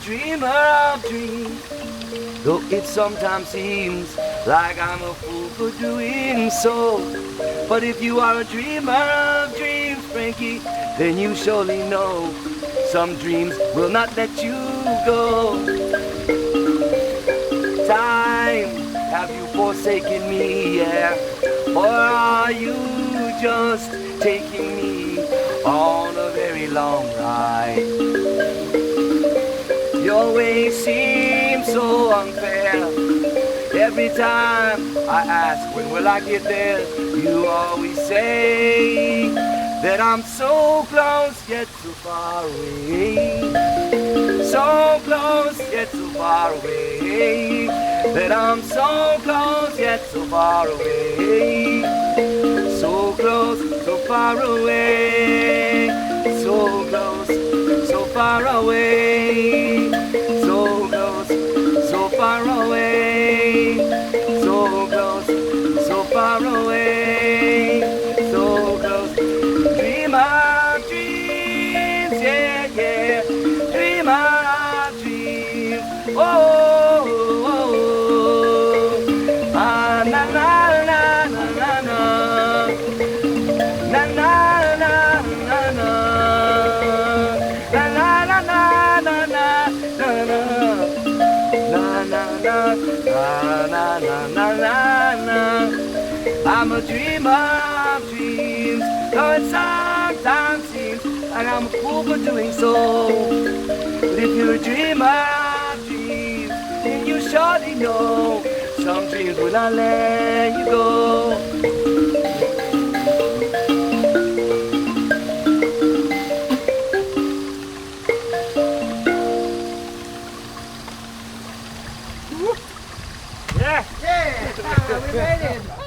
dreamer of dreams, though it sometimes seems like I'm a fool for doing so. But if you are a dreamer of dreams, Frankie, then you surely know some dreams will not let you go. Time, have you forsaken me, yeah? Or are you just taking me on a very long ride? Your way seems so unfair. Every time I ask when will I get there, you always say that I'm so close yet so far away. So close yet so far away. That I'm so close yet so far away. So close, so far away. So close, so far away. So close, so far away. So close, so far away. So close. Dream of dreams, yeah, yeah. Dream of dreams. Oh, oh, oh. Ah, na na na na na na. Na na na na na. Na na na na na na na na. Na na na na na na na na. I'm a dreamer of dreams, though it sometimes seems like I'm a fool for doing so. But if you're a dreamer of dreams, then you surely know some dreams will not let you go. Yeah! Yeah! We made it!